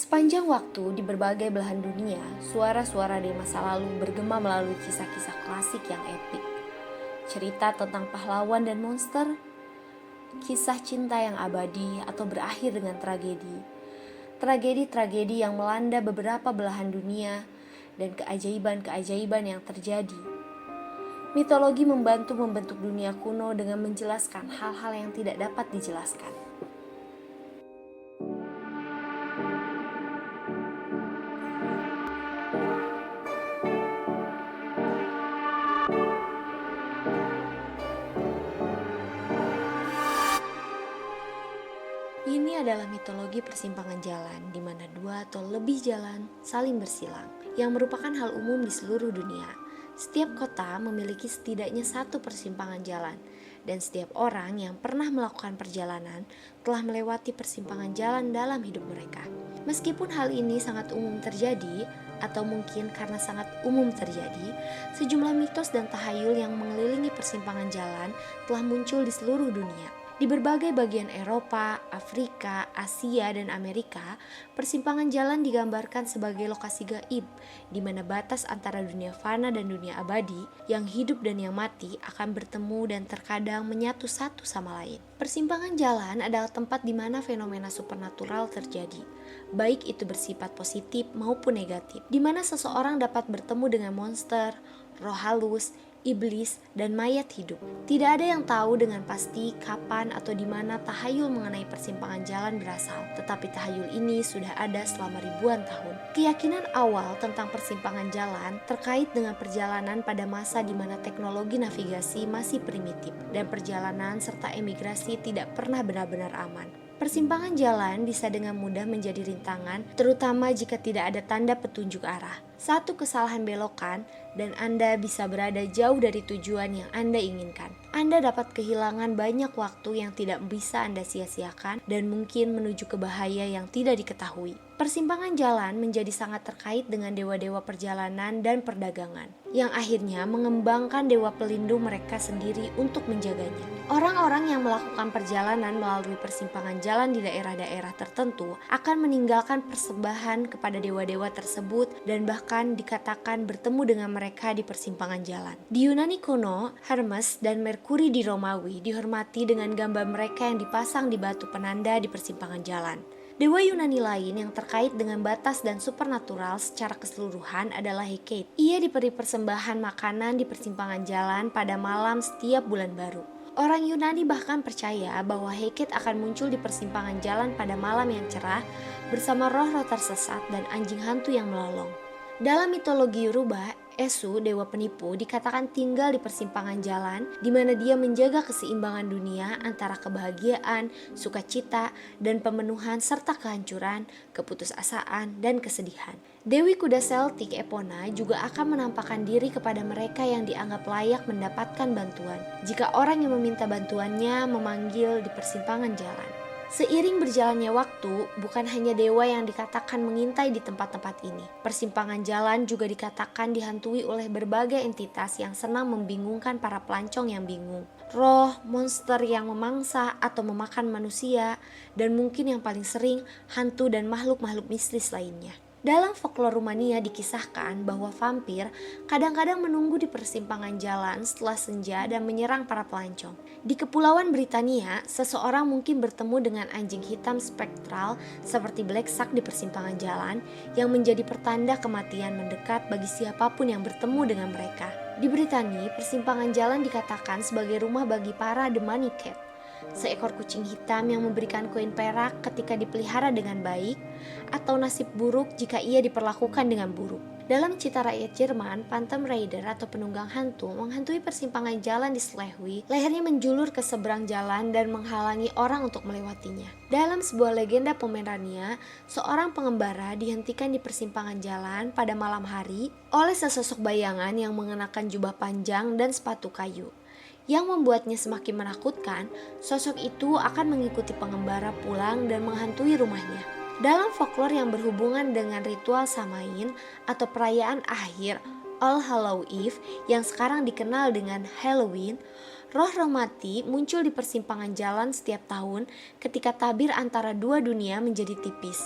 Sepanjang waktu di berbagai belahan dunia, suara-suara dari masa lalu bergema melalui kisah-kisah klasik yang epik. Cerita tentang pahlawan dan monster, kisah cinta yang abadi atau berakhir dengan tragedi. Tragedi-tragedi yang melanda beberapa belahan dunia dan keajaiban-keajaiban yang terjadi. Mitologi membantu membentuk dunia kuno dengan menjelaskan hal-hal yang tidak dapat dijelaskan. Ini adalah mitologi persimpangan jalan, di mana dua atau lebih jalan saling bersilang, yang merupakan hal umum di seluruh dunia. Setiap kota memiliki setidaknya satu persimpangan jalan, dan setiap orang yang pernah melakukan perjalanan telah melewati persimpangan jalan dalam hidup mereka. Meskipun hal ini sangat umum terjadi, atau mungkin karena sangat umum terjadi, sejumlah mitos dan tahayul yang mengelilingi persimpangan jalan telah muncul di seluruh dunia. Di berbagai bagian Eropa, Afrika, Asia, dan Amerika, persimpangan jalan digambarkan sebagai lokasi gaib, di mana batas antara dunia fana dan dunia abadi, yang hidup dan yang mati akan bertemu dan terkadang menyatu satu sama lain. Persimpangan jalan adalah tempat di mana fenomena supernatural terjadi, baik itu bersifat positif maupun negatif, di mana seseorang dapat bertemu dengan monster, roh halus, iblis, dan mayat hidup. Tidak ada yang tahu dengan pasti kapan atau di mana tahayul mengenai persimpangan jalan berasal, tetapi tahayul ini sudah ada selama ribuan tahun. Keyakinan awal tentang persimpangan jalan terkait dengan perjalanan pada masa di mana teknologi navigasi masih primitif dan perjalanan serta emigrasi tidak pernah benar-benar aman. Persimpangan jalan bisa dengan mudah menjadi rintangan, terutama jika tidak ada tanda petunjuk arah. Satu kesalahan belokan, dan Anda bisa berada jauh dari tujuan yang Anda inginkan. Anda dapat kehilangan banyak waktu yang tidak bisa Anda sia-siakan, dan mungkin menuju ke bahaya yang tidak diketahui. Persimpangan jalan menjadi sangat terkait dengan dewa-dewa perjalanan dan perdagangan, yang akhirnya mengembangkan dewa pelindung mereka sendiri untuk menjaganya. Orang-orang yang melakukan perjalanan melalui persimpangan jalan di daerah-daerah tertentu akan meninggalkan persembahan kepada dewa-dewa tersebut dan bahkan dikatakan bertemu dengan mereka di persimpangan jalan. Di Yunani kuno, Hermes dan Merkuri di Romawi dihormati dengan gambar mereka yang dipasang di batu penanda di persimpangan jalan. Dewa Yunani lain yang terkait dengan batas dan supernatural secara keseluruhan adalah Hecate. Ia diberi persembahan makanan di persimpangan jalan pada malam setiap bulan baru. Orang Yunani bahkan percaya bahwa Hecate akan muncul di persimpangan jalan pada malam yang cerah bersama roh-roh tersesat dan anjing hantu yang melolong. Dalam mitologi Yoruba, Esu, dewa penipu, dikatakan tinggal di persimpangan jalan di mana dia menjaga keseimbangan dunia antara kebahagiaan, sukacita, dan pemenuhan serta kehancuran, keputusasaan, dan kesedihan. Dewi kuda Celtic Epona juga akan menampakkan diri kepada mereka yang dianggap layak mendapatkan bantuan jika orang yang meminta bantuannya memanggil di persimpangan jalan. Seiring berjalannya waktu, bukan hanya dewa yang dikatakan mengintai di tempat-tempat ini. Persimpangan jalan juga dikatakan dihantui oleh berbagai entitas yang senang membingungkan para pelancong yang bingung. Roh, monster yang memangsa atau memakan manusia, dan mungkin yang paling sering, hantu dan makhluk-makhluk mistis lainnya. Dalam folklore Rumania dikisahkan bahwa vampir kadang-kadang menunggu di persimpangan jalan setelah senja dan menyerang para pelancong. Di Kepulauan Britania, seseorang mungkin bertemu dengan anjing hitam spektral seperti Black Shark di persimpangan jalan yang menjadi pertanda kematian mendekat bagi siapapun yang bertemu dengan mereka. Di Britania, persimpangan jalan dikatakan sebagai rumah bagi para The Money Cat, seekor kucing hitam yang memberikan koin perak ketika dipelihara dengan baik, atau nasib buruk jika ia diperlakukan dengan buruk. Dalam cita rakyat Jerman, Phantom Rider atau penunggang hantu menghantui persimpangan jalan di Schleswig. Lehernya menjulur ke seberang jalan dan menghalangi orang untuk melewatinya. Dalam sebuah legenda Pomerania, seorang pengembara dihentikan di persimpangan jalan pada malam hari oleh sesosok bayangan yang mengenakan jubah panjang dan sepatu kayu. Yang membuatnya semakin menakutkan, sosok itu akan mengikuti pengembara pulang dan menghantui rumahnya. Dalam folklore yang berhubungan dengan ritual Samain atau perayaan akhir All Hallow Eve yang sekarang dikenal dengan Halloween, roh-roh mati muncul di persimpangan jalan setiap tahun ketika tabir antara dua dunia menjadi tipis.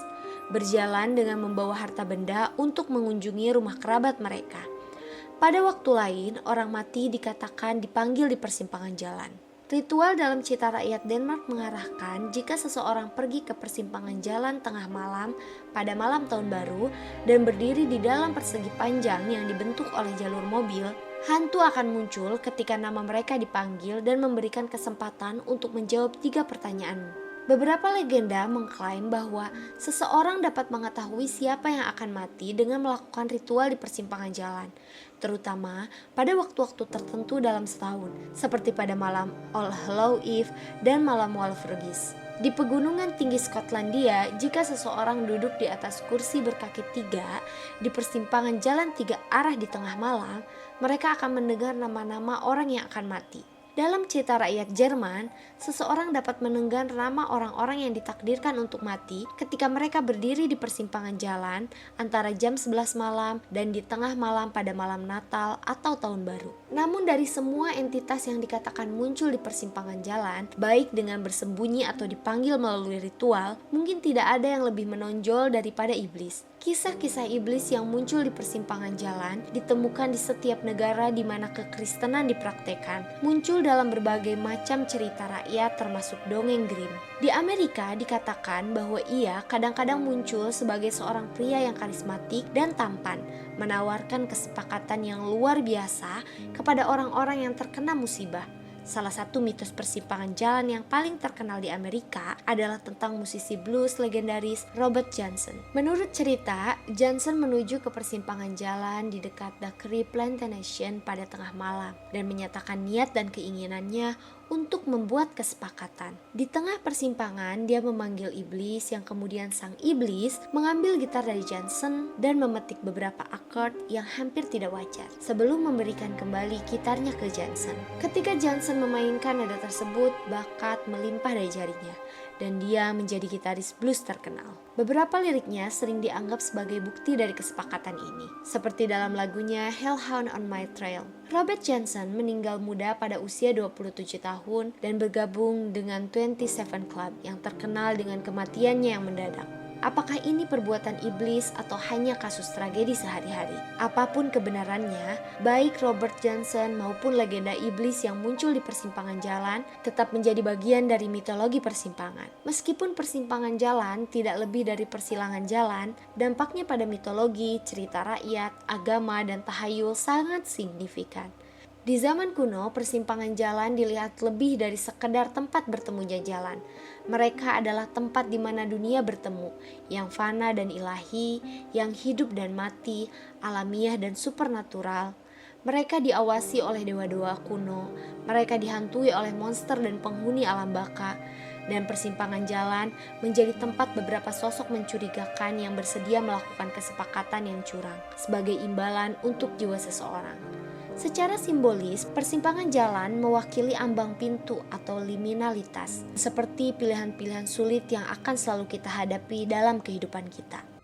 berjalan dengan membawa harta benda untuk mengunjungi rumah kerabat mereka. Pada waktu lain, orang mati dikatakan dipanggil di persimpangan jalan. Ritual dalam Cita Rakyat Denmark mengarahkan jika seseorang pergi ke persimpangan jalan tengah malam pada malam tahun baru dan berdiri di dalam persegi panjang yang dibentuk oleh jalur mobil, hantu akan muncul ketika nama mereka dipanggil dan memberikan kesempatan untuk menjawab 3 pertanyaan. Beberapa legenda mengklaim bahwa seseorang dapat mengetahui siapa yang akan mati dengan melakukan ritual di persimpangan jalan, terutama pada waktu-waktu tertentu dalam setahun, seperti pada malam All Hallows Eve dan malam Walpurgis. Di pegunungan tinggi Skotlandia, jika seseorang duduk di atas kursi berkaki 3 di persimpangan jalan 3 arah di tengah malam, mereka akan mendengar nama-nama orang yang akan mati. Dalam Cita Rakyat Jerman, seseorang dapat mendengar nama orang-orang yang ditakdirkan untuk mati ketika mereka berdiri di persimpangan jalan antara jam 11 malam dan di tengah malam pada malam Natal atau Tahun Baru. Namun dari semua entitas yang dikatakan muncul di persimpangan jalan, baik dengan bersembunyi atau dipanggil melalui ritual, mungkin tidak ada yang lebih menonjol daripada iblis. Kisah-kisah iblis yang muncul di persimpangan jalan ditemukan di setiap negara di mana kekristenan dipraktekkan, muncul dalam berbagai macam cerita rakyat termasuk dongeng Grimm. Di Amerika dikatakan bahwa ia kadang-kadang muncul sebagai seorang pria yang karismatik dan tampan, menawarkan kesepakatan yang luar biasa kepada orang-orang yang terkena musibah. Salah satu mitos persimpangan jalan yang paling terkenal di Amerika adalah tentang musisi blues legendaris Robert Johnson. Menurut cerita, Johnson menuju ke persimpangan jalan di dekat Daiquiri Plantation pada tengah malam dan menyatakan niat dan keinginannya untuk membuat kesepakatan. Di tengah persimpangan, dia memanggil iblis yang kemudian sang iblis mengambil gitar dari Johnson dan memetik beberapa akord yang hampir tidak wajar sebelum memberikan kembali gitarnya ke Johnson. Ketika Johnson memainkan nada tersebut, bakat melimpah dari jarinya dan dia menjadi gitaris blues terkenal. Beberapa liriknya sering dianggap sebagai bukti dari kesepakatan ini, seperti dalam lagunya Hellhound on My Trail. Robert Johnson meninggal muda pada usia 27 tahun dan bergabung dengan 27 Club yang terkenal dengan kematiannya yang mendadak. Apakah ini perbuatan iblis atau hanya kasus tragedi sehari-hari? Apapun kebenarannya, baik Robert Johnson maupun legenda iblis yang muncul di persimpangan jalan tetap menjadi bagian dari mitologi persimpangan. Meskipun persimpangan jalan tidak lebih dari persilangan jalan, dampaknya pada mitologi, cerita rakyat, agama, dan tahayul sangat signifikan. Di zaman kuno, persimpangan jalan dilihat lebih dari sekedar tempat bertemunya jalan. Mereka adalah tempat di mana dunia bertemu, yang fana dan ilahi, yang hidup dan mati, alamiah dan supernatural. Mereka diawasi oleh dewa-dewa kuno, mereka dihantui oleh monster dan penghuni alam baka, dan persimpangan jalan menjadi tempat beberapa sosok mencurigakan yang bersedia melakukan kesepakatan yang curang sebagai imbalan untuk jiwa seseorang. Secara simbolis, persimpangan jalan mewakili ambang pintu atau liminalitas, seperti pilihan-pilihan sulit yang akan selalu kita hadapi dalam kehidupan kita.